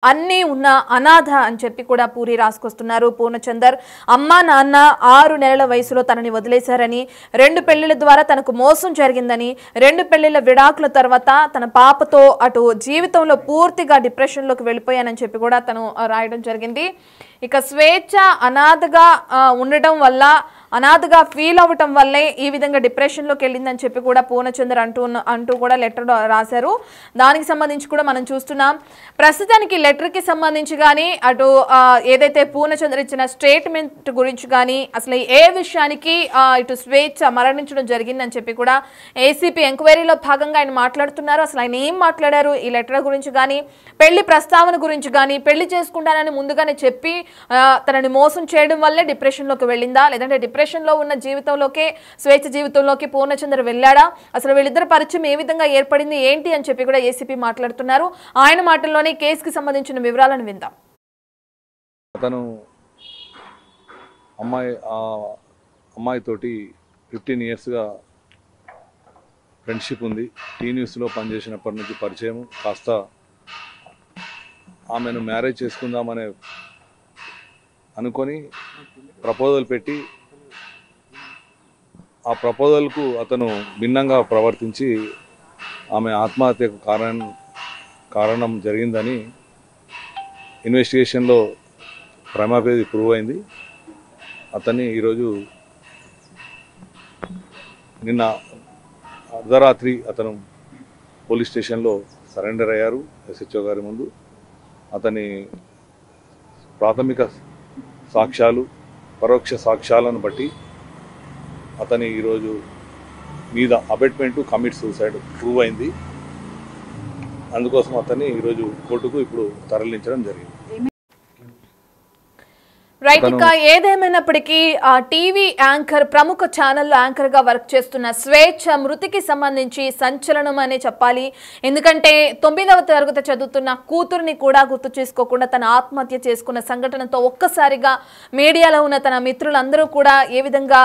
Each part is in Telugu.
అన్నీ ఉన్న అనాథ అని చెప్పి కూడా పూరి రాసుకొస్తున్నారు పూర్ణచందర్. అమ్మ నాన్న 6 నెలల వయసులో తనని వదిలేశారని, 2 పెళ్లిళ్ల ద్వారా తనకు మోసం జరిగిందని, 2 పెళ్లిళ్ల విడాకుల తర్వాత తన పాపతో అటు జీవితంలో పూర్తిగా డిప్రెషన్లోకి వెళ్ళిపోయానని చెప్పి కూడా తను రాయడం జరిగింది. ఇక స్వేచ్ఛ అనాథగా ఉండటం వల్ల, అనాథగా ఫీల్ అవ్వటం వల్లే ఈ విధంగా డిప్రెషన్లోకి వెళ్ళిందని చెప్పి కూడా పూర్ణచందర్ అంటూ కూడా లెటర్ రాశారు. దానికి సంబంధించి కూడా మనం చూస్తున్నాం. ప్రస్తుతానికి లెటర్కి సంబంధించి కానీ, అటు ఏదైతే పూర్ణచందర్ ఇచ్చిన స్టేట్మెంట్ గురించి కానీ, అసలు ఏ విషయానికి ఇటు స్వేచ్ఛ మరణించడం జరిగిందని చెప్పి కూడా ఏసీపీ ఎంక్వైరీలో భాగంగా ఆయన మాట్లాడుతున్నారు. అసలు ఆయన ఏం మాట్లాడారు ఈ లెటర్ గురించి కానీ, పెళ్లి ప్రస్తావన గురించి కానీ, పెళ్లి చేసుకుంటానని ముందుగానే చెప్పి తనని మోసం చేయడం వల్లే డిప్రెషన్లోకి వెళ్ళిందా, లేదంటే డిప్రెషన్లో ఉన్న జీవితంలోకి, స్వేచ్ఛ జీవితంలోకి పూర్ణచందర్ వెళ్ళాడా, అసలు వీళ్ళిద్దరు పరిచయం ఏ విధంగా ఏర్పడింది ఏంటి అని చెప్పి కూడా ఏసీపీ మాట్లాడుతున్నారు. ఆయన మాటల్లోనే కేసుకి సంబంధించిన వివరాలను విందాం. అతను అమ్మాయితోటి 15 ఇయర్స్గా ఫ్రెండ్షిప్ ఉంది. టీ న్యూస్లో పనిచేసినప్పటి నుంచి పరిచయం. కాస్త ఆమెను మ్యారేజ్ చేసుకుందామనే అనుకొని ప్రపోజల్ పెట్టి, ఆ ప్రపోజల్కు అతను భిన్నంగా ప్రవర్తించి ఆమె ఆత్మహత్యకు కారణం జరిగిందని ఇన్వెస్టిగేషన్లో ప్రైమాఫేసి ప్రూవ్ అయింది. అతన్ని ఈరోజు నిన్న అర్ధరాత్రి అతను పోలీస్ స్టేషన్లో సరెండర్ అయ్యారు ఎస్హెచ్ఓ గారి ముందు. అతని ప్రాథమిక సాక్ష్యాలు, పరోక్ష సాక్ష్యాలను బట్టి అతని ఈరోజు మీద అబెట్మెంట్ కమిట్ సూసైడ్ ప్రూవ్ అయింది. అందుకోసం అతన్ని ఈరోజు కోర్టుకు ఇప్పుడు తరలించడం జరిగింది. రైట్. ఇక ఏదేమైనప్పటికీ టీవీ యాంకర్, ప్రముఖ ఛానల్లో యాంకర్గా వర్క్ చేస్తున్న స్వేచ్ఛ మృతికి సంబంధించి సంచలనం అనే చెప్పాలి. ఎందుకంటే 9వ తరగతి చదువుతున్న కూతుర్ని కూడా గుర్తు చేసుకోకుండా తన ఆత్మహత్య చేసుకున్న సంఘటనతో ఒక్కసారిగా మీడియాలో ఉన్న తన మిత్రులందరూ కూడా ఏ విధంగా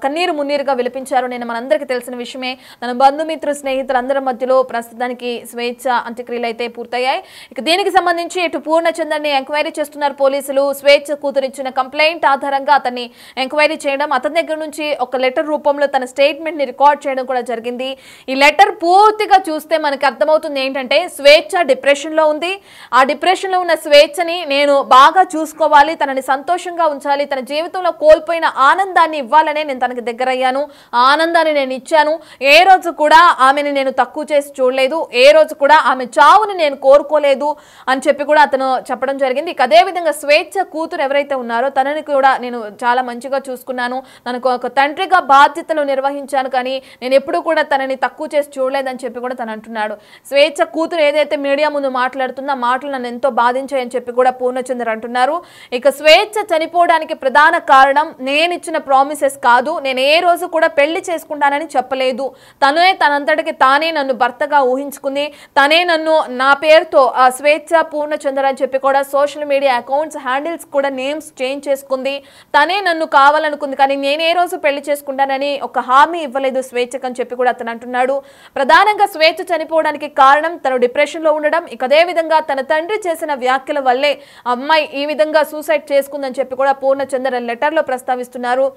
కన్నీరు మున్నీరుగా విలిపించారో నేను మనందరికీ తెలిసిన విషయమే. తన బంధుమిత్రు, స్నేహితులందరి మధ్యలో ప్రస్తుతానికి స్వేచ్ఛ అంత్యక్రియలు అయితే పూర్తయ్యాయి. ఇక దీనికి సంబంధించి ఇటు పూర్ణచందర్ని ఎంక్వైరీ చేస్తున్నారు పోలీసులు. స్వేచ్ఛ కూతురు ఇచ్చిన కంప్లైంట్ ఆధారంగా అతన్ని ఎంక్వైరీ చేయడం, అతని దగ్గర నుంచి ఒక లెటర్ రూపంలో తన స్టేట్మెంట్ ని రికార్డ్ చేయడం కూడా జరిగింది. ఈ లెటర్ పూర్తిగా చూస్తే మనకి అర్థమవుతుంది ఏంటంటే స్వేచ్ఛ డిప్రెషన్ లో ఉంది. ఆ డిప్రెషన్ లో ఉన్న స్వేచ్ఛని నేను బాగా చూసుకోవాలి, తనని సంతోషంగా ఉంచాలి, తన జీవితంలో కోల్పోయిన ఆనందాన్ని ఇవ్వాలనే నేను తనకి దగ్గర అయ్యాను. ఆ ఆనందాన్ని నేను ఇచ్చాను. ఏ రోజు కూడా ఆమెని నేను తక్కువ చేసి చూడలేదు, ఏ రోజు కూడా ఆమె చావుని నేను కోరుకోలేదు అని చెప్పి కూడా అతను చెప్పడం జరిగింది. ఇక అదే విధంగా స్వేచ్ఛ కూతురు ఎవరైతే ఉన్నారో తనని కూడా నేను చాలా మంచిగా చూసుకున్నాను, తనకు ఒక తండ్రిగా బాధ్యతలు నిర్వహించాను, కానీ నేను ఎప్పుడూ కూడా తనని తక్కువ చేసి చూడలేదని చెప్పి కూడా తను అంటున్నాడు. స్వేచ్ఛ కూతురు ఏదైతే మీడియా ముందు మాట్లాడుతుందో ఆ మాటలు నన్ను ఎంతో బాధించాయని చెప్పి కూడా పూర్ణచందర్ అంటున్నారు. ఇక స్వేచ్ఛ చనిపోవడానికి ప్రధాన కారణం నేను ఇచ్చిన ప్రామిసెస్ కాదు, నేను ఏ రోజు కూడా పెళ్లి చేసుకుంటానని చెప్పలేదు. తనే తనంతటికి తానే నన్ను భర్తగా ఊహించుకుంది, తనే నన్ను నా పేరుతో స్వేచ్ఛ పూర్ణచందర్ అని చెప్పి కూడా సోషల్ మీడియా అకౌంట్స్ హ్యాండిల్స్ కూడా నేమ్స్ చేంజ్ చేసుకుంది. తనే నన్ను కావాలనుకుంది, కానీ నేను ఏ రోజు పెళ్లి చేసుకుంటానని ఒక హామీ ఇవ్వలేదు స్వేచ్ఛకు అని చెప్పి కూడా అతను అంటున్నాడు. ప్రధానంగా స్వేచ్ఛ చనిపోవడానికి కారణం తను డిప్రెషన్ లో ఉండడం. ఇక అదే విధంగా తన తండ్రి చేసిన వ్యాఖ్యల వల్లే అమ్మాయి ఈ విధంగా సూసైడ్ చేసుకుందని చెప్పి కూడా పూర్ణచందర్ లెటర్ లో ప్రస్తావిస్తున్నారు.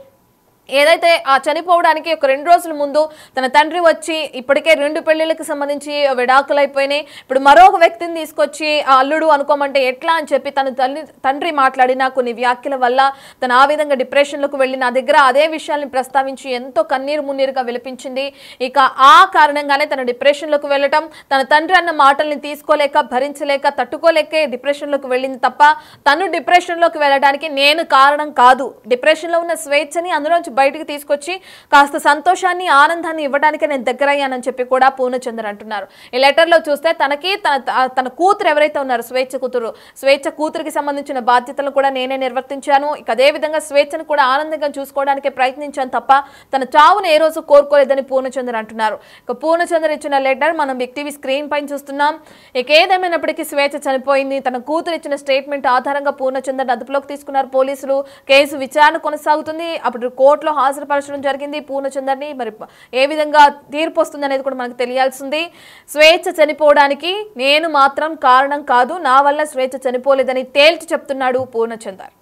ఏదైతే ఆ చనిపోవడానికి ఒక 2 రోజుల ముందు తన తండ్రి వచ్చి ఇప్పటికే 2 పెళ్లిళ్ళకి సంబంధించి విడాకులు అయిపోయినాయి, ఇప్పుడు మరొక వ్యక్తిని తీసుకొచ్చి అల్లుడు అనుకోమంటే ఎట్లా అని చెప్పి తన తండ్రి మాట్లాడిన కొన్ని వ్యాఖ్యల వల్ల తను ఆ విధంగా డిప్రెషన్లోకి వెళ్ళి నా దగ్గర అదే విషయాన్ని ప్రస్తావించి ఎంతో కన్నీరు మున్నీరుగా విలిపించింది. ఇక ఆ కారణంగానే తన డిప్రెషన్లోకి వెళ్ళటం, తన తండ్రి అన్న మాటల్ని తీసుకోలేక, భరించలేక, తట్టుకోలేకే డిప్రెషన్లోకి వెళ్ళింది తప్ప తను డిప్రెషన్లోకి వెళ్ళడానికి నేను కారణం కాదు. డిప్రెషన్లో ఉన్న స్వేచ్ఛని అందులోంచి బయటికి తీసుకొచ్చి కాస్త సంతోషాన్ని, ఆనందాన్ని ఇవ్వడానికి నేను దగ్గర అయ్యానని చెప్పి కూడా పూర్ణచందర్ అంటున్నారు. ఈ లెటర్లో చూస్తే తనకి తన కూతురు ఎవరైతే ఉన్నారో స్వేచ్ఛ కూతురికి సంబంధించిన బాధ్యతలు కూడా నేనే నిర్వర్తించాను. ఇక అదే విధంగా స్వేచ్ఛను కూడా ఆనందంగా చూసుకోవడానికి ప్రయత్నించాను తప్ప తన చావును ఏ రోజు కోరుకోలేదని పూర్ణచందర్ అంటున్నారు. ఇక పూర్ణచందర్ ఇచ్చిన లెటర్ మనం బిగ్ టీవీ స్క్రీన్ పైన చూస్తున్నాం. ఇక ఏదేమైనప్పటికీ స్వేచ్ఛ చనిపోయింది. తన కూతురు ఇచ్చిన స్టేట్మెంట్ ఆధారంగా పూర్ణచందర్ అదుపులోకి తీసుకున్నారు పోలీసులు. కేసు విచారణ కొనసాగుతుంది. అప్పుడు కోర్టులో కోర్టులో హాజరుపరచడం జరిగింది పూర్ణచందర్ని. మరి ఏ విధంగా తీర్పు వస్తుంది అనేది కూడా మనకు తెలియాల్సింది. స్వేచ్ఛ చనిపోవడానికి నేను మాత్రం కారణం కాదు, నా వల్ల స్వేచ్ఛ చనిపోలేదని తేల్చి చెప్తున్నాడు పూర్ణచందర్.